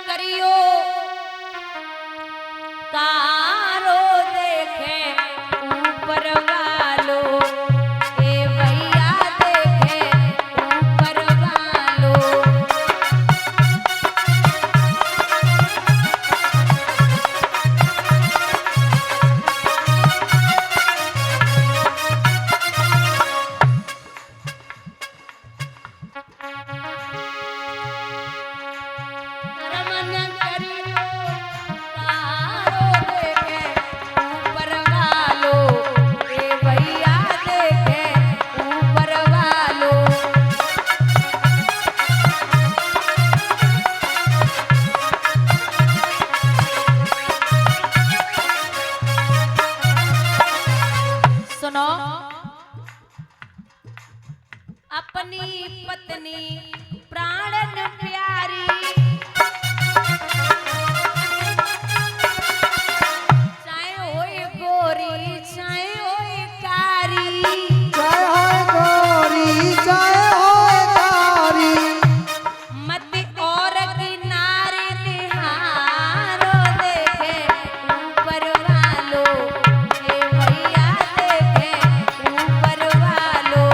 करियो कारो देखे ऊपर वालो, ए भैया देखे ऊपर वालो। अपनी पत्नी प्राणन प्यारी, चाहे होए गोरी चाहे होए कारी, चाहे होए गोरी चाहे होए कारी, मत और किनारे निहारो देखे ऊपर वालो, ए भैया देखे ऊपर वालो।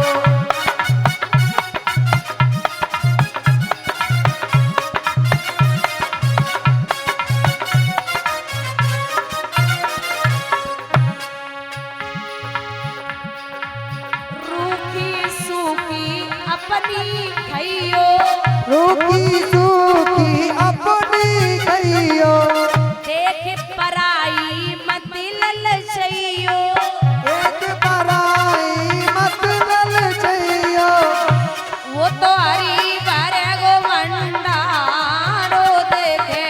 अपनी खइयो रूखी सूखी अपनी खइयो, देख पराई मत ललचइयो, एक पराई मत ललचइयो। वो तो हरी भरे गो भंडारो देखे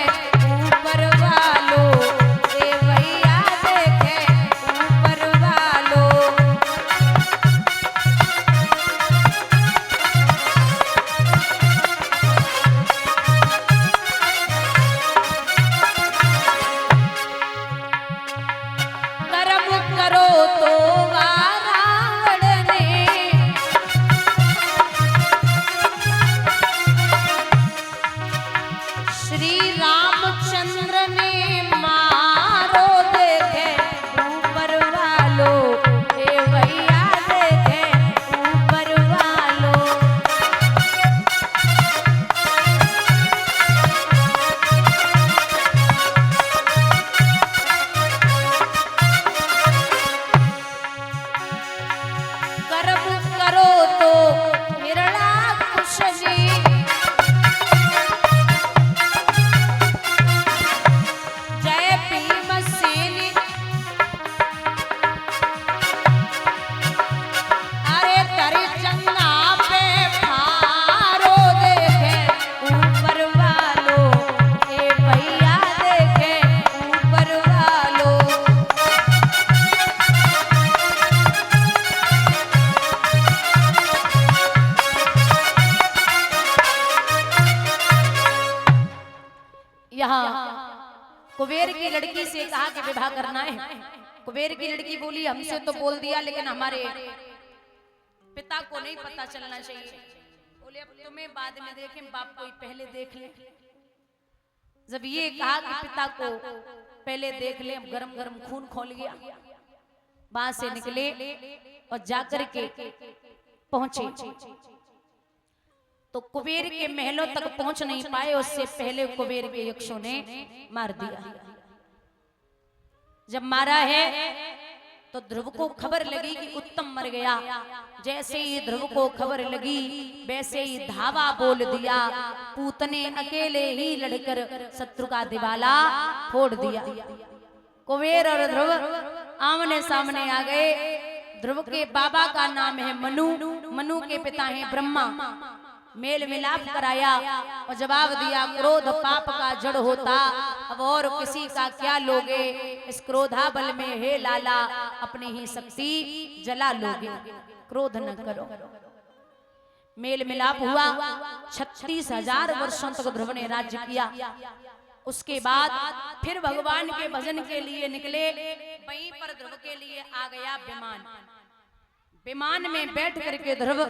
ऊपर वालो, ए भैया देखे ऊपर वालो। करो तो वारावण ने, श्री रामचंद्र ने मारो देखे ऊपर वालो, ए भैया देखे ऊपर वालो। करो तो हिरणाकुश जी, जय भीमसेन, अरे तेरी जंगा पे फारो देखे ऊपर वालो, ए भैया देखे ऊपर वालो। यहाँ कुबेर की लड़की से कहा कि विवाह करना है। कुबेर की लड़की बोली हमसे तो बोल दिया, लेकिन हमारे पिता को नहीं पता चलना चाहिए। बोले अब तुम्हें बाद में देखें, बाप को ही पहले देख ले। जब ये कहा कि पिता को पहले देख ले, गरम गरम खून खोल गया। वहां से निकले और जाकर के पहुंचे तो कुबेर के महलों तक पहुंच नहीं पाए, उससे पहले कुबेर के यक्षों ने मार दिया। जब मारा है तो ध्रुव को खबर लगी कि उत्तम मर गया। जैसे ही ध्रुव को खबर लगी वैसे ही धावा बोल दिया, पूत ने अकेले ही लड़कर शत्रु का दिवाला फोड़ दिया। कुबेर और ध्रुव आमने सामने आ गए। ध्रुव के बाबा का नाम है मनु, मनु के पिता हैं ब्रह्मा। मेल मिलाप कराया और जवाब दिया, क्रोध पाप का जड़ होता, अब और किसी का क्या लोगे। इस क्रोधा बल में हे लाला अपनी ही शक्ति जला लोगे, क्रोध न करो। मेल मिलाप हुआ। 36,000 वर्षों तक ध्रुव ने राज्य किया। उसके बाद फिर भगवान के भजन के लिए निकले। वहीं पर ध्रुव के लिए आ गया विमान। विमान में बैठ करके ध्रुव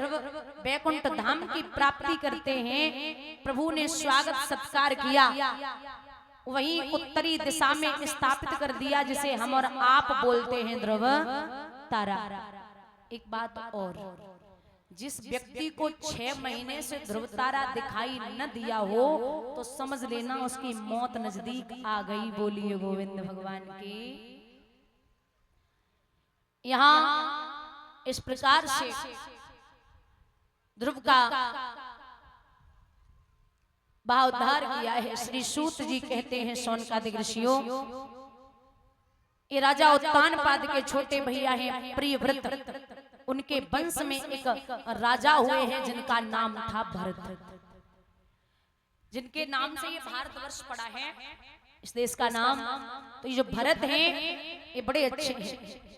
वैकुंठ धाम की प्राप्ति करते हैं। प्रभु ने स्वागत सत्कार किया, वहीं उत्तरी दिशा में स्थापित कर दिया, जिसे हम और आप बोलते हैं ध्रुव तारा। एक बात और, जिस व्यक्ति को 6 महीने से ध्रुव तारा दिखाई न दिया हो तो समझ लेना उसकी मौत नजदीक आ गई। बोलिए गोविंद भगवान की। यहाँ इस प्रकार से ध्रुव का भावोद्धार किया है। श्री सूत जी कहते हैं शौनकादिक ऋषियों, ये राजा उत्तानपाद के छोटे भैया हैं प्रियव्रत, उनके वंश में एक राजा हुए हैं जिनका नाम था भरत, जिनके नाम से ये भारतवर्ष पड़ा है, इस देश का नाम। तो ये जो भरत हैं ये बड़े अच्छे हैं।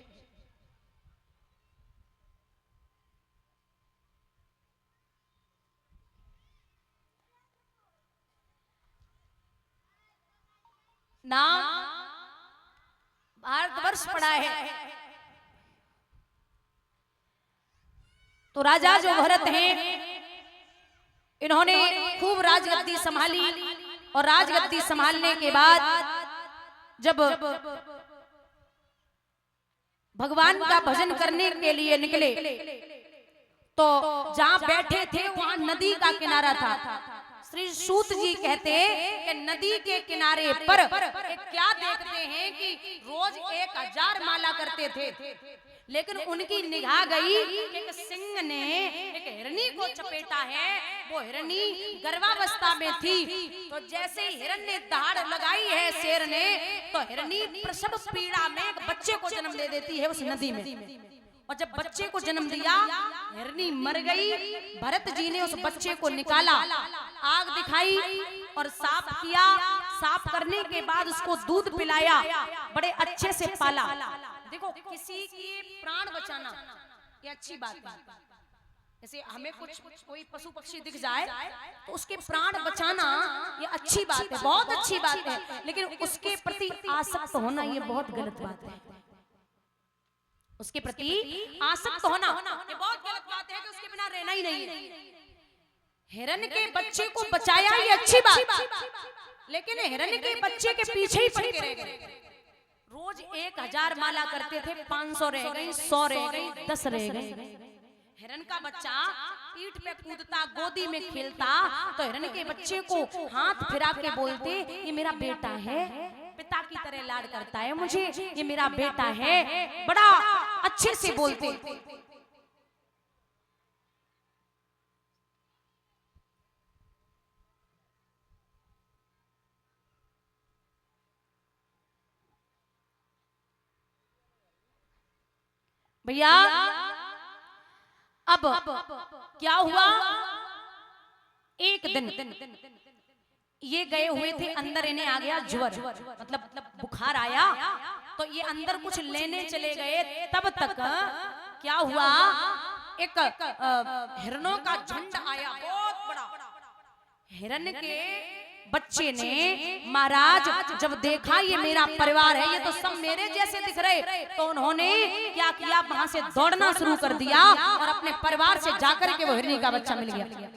नाम भारतवर्ष पड़ा है। तो राजा जो भरत हैं इन्होंने खूब राजगद्दी संभाली, और राजगद्दी संभालने के बाद जब भगवान का भजन करने के लिए निकले तो जहां बैठे थे वहां नदी का किनारा था। श्री सूत जी कहते हैं कि नदी के किनारे पर क्या देखते हैं कि रोज 1000 माला करते थे, लेकिन उनकी निगाह गई एक सिंह ने एक हिरनी को चपेटा है। वो हिरनी गर्भावस्था में थी, तो जैसे हिरन ने दहाड़ लगाई है शेर ने, तो हिरनी प्रसव पीड़ा में एक बच्चे को जन्म दे देती है उस नदी में। और जब बच्चे को जन्म दिया, हिरनी मर गई। भरत जी ने उस बच्चे को निकाला, आग दिखाई और साफ किया। साफ करने के बाद उसको दूध पिलाया, बड़े अच्छे से पाला। देखो, किसी के प्राण बचाना ये अच्छी बात है। जैसे हमें कोई पशु पक्षी दिख जाए तो उसके प्राण बचाना ये अच्छी बात है, बहुत अच्छी बात है, लेकिन उसके प्रति आसक्त होना ये बहुत गलत बात है। उसके प्रति आसक्त होना ये बहुत गलत बात है कि उसके बिना रहना ही नहीं है। हिरन के बच्चे को बचाया ये अच्छी बात, लेकिन हिरन के बच्चे के पीछे ही पड़ के रह गए। रोज 1000 माला करते थे, 500 रह गई, 100 रह गई, 10 रह गई। हिरन का बच्चा पीठ पे कूदता, गोदी में खेलता, तो हिरन के बच्चे को हाथ फिरा के बोलते ये मेरा बेटा है, पिता की तरह लाड करता है मुझे, ये मेरा बेटा है, बड़ा अच्छे से बोलते। भैया अब क्या हुआ, एक दिन ये गए हुए थे अंदर, इन्हें आ गया ज्वर, मतलब बुखार आया, तो ये अंदर कुछ लेने चले गए। तब तक क्या हुआ, एक हिरणों का झुंड आया, बहुत बड़ा। हिरण के बच्चे ने महाराज जब देखा ये मेरा परिवार है, ये तो सब मेरे जैसे दिख रहे, तो उन्होंने क्या किया, वहां से दौड़ना शुरू कर दिया और अपने परिवार से जाकर के वो हिरनी का बच्चा मिल गया।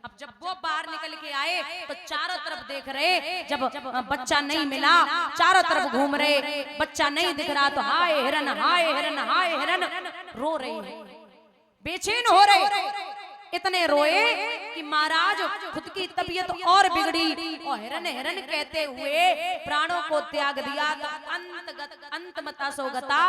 अब जब वो बाहर निकल के आए तो चारों तरफ देख रहे, जब बच्चा नहीं मिला चारों तरफ घूम रहे, बच्चा नहीं दिख रहा तो हाय हिरन, हाय हिरन, हाय हिरन रो रहे, बेचैन हो रहे। इतने रोए कि महाराज खुद की तबीयत और बिगड़ी, और हिरन हिरन कहते हुए प्राणों को त्याग दिया। तो अंतमता सोगता,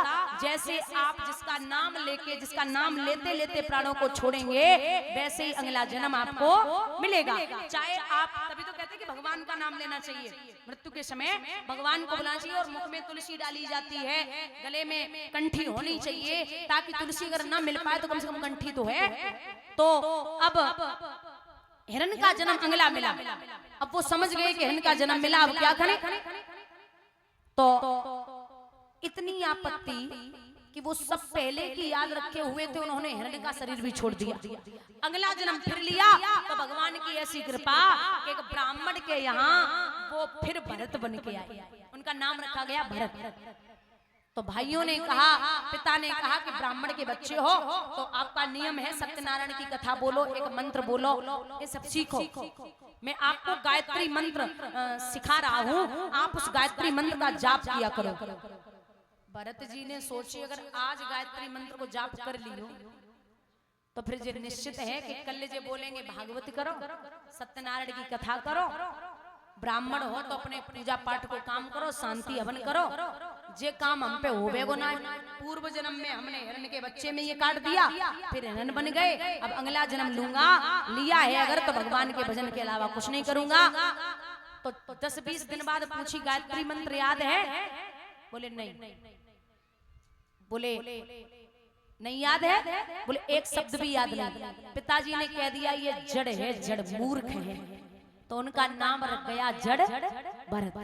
जैसे आप जिसका नाम लेके, जिसका नाम लेते लेते प्राणों को छोड़ेंगे, वैसे ही अगला जन्म आपको मिलेगा। चाहे आप, तभी तो कहते हैं कि भगवान का नाम लेना चाहिए, मृत्यु के समय भगवान को बुलाना चाहिए, और मुख में तुलसी डाली जाती है, गले में कंठी होनी चाहिए, ताकि तुलसी अगर ना मिल पाए तो कम से कम कंठी तो है। तो अब हिरन का जन्म अगला मिला। अब वो समझ गए कि हिरन का जन्म मिला, अब क्या करें। तो इतनी आपत्ति कि वो सब पहले की याद रखे हुए थे, उन्होंने हिरन का शरीर भी छोड़ दिया। अगला जन्म फिर लिया, तो भगवान की ऐसी कृपा कि एक ब्राह्मण के यहाँ वो फिर भरत बन के आए, उनका नाम रखा गया भरत। तो भाइयों ने कहा, पिता ने कहा कि ब्राह्मण के बच्चे हो तो आपका नियम है सत्यनारायण की कथा बोलो, एक मंत्र बोलो, ये सब सीखो। मैं आपको गायत्री मंत्र सिखा रहा हूँ, आप उस गायत्री मंत्र का जाप किया करो। भरत जी ने सोची अगर आज गायत्री मंत्र को जाप कर लियो तो फिर जो निश्चित है कि कल जे बोलेंगे भागवत करो, सत्यनारायण की कथा करो, ब्राह्मण हो तो अपने पूजा पाठ को काम करो, शांति हवन करो, जे काम हम पे होवे को ना। पूर्व जन्म में हमने हिरण के बच्चे में ये काट दिया, फिर हिरण बन गए, अब अगला जन्म लूंगा, लिया है अगर तो भगवान के भजन के अलावा कुछ नहीं करूंगा। तो 10-20 दिन बाद पूछी गायत्री मंत्र याद है? बोले नहीं। बोले नहीं याद है? बोले एक शब्द भी याद नहीं। पिताजी ने कह दिया ये जड़ है, जड़ मूर्ख है, तो उनका नाम रख गया जड़ भरत।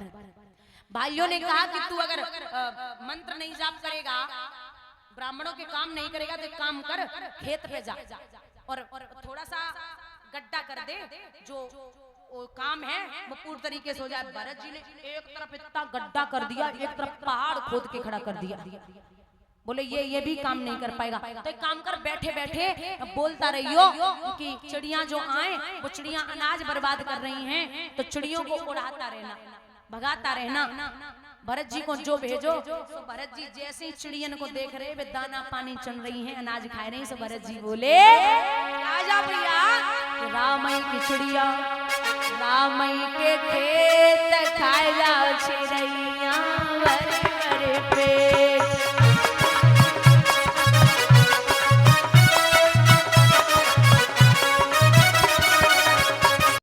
भाइयों ने कहा कि तू अगर मंत्र नहीं जाप करेगा, ब्राह्मणों के काम नहीं करेगा, तो एक काम कर, खेत पे जा और थोड़ा सा गड्ढा कर दे, जो वो काम है वो पूर्ण तरीके से हो जाए। भरत जी ने एक तरफ इतना गड्ढा कर दिया, एक तरफ पहाड़ खोद के खड़ा कर दिया। बोले ये भी काम नहीं कर पाएगा, तो एक काम कर, बैठे बैठे बोलता रहियो कि चिड़िया जो आए वो चिड़िया अनाज बर्बाद कर रही हैं, तो चिड़ियों को उड़ाता रहना, भगाता रहना। भरत जी को जो भेजो, तो भरत जी जैसे ही चिड़ियन को देख रहे वे दाना पानी चुन रही हैं, अनाज खाए रही, तो भरत जी बोले आजा भैया, रामई की चिड़िया रामई के खेत खाए जाओ चिड़िया।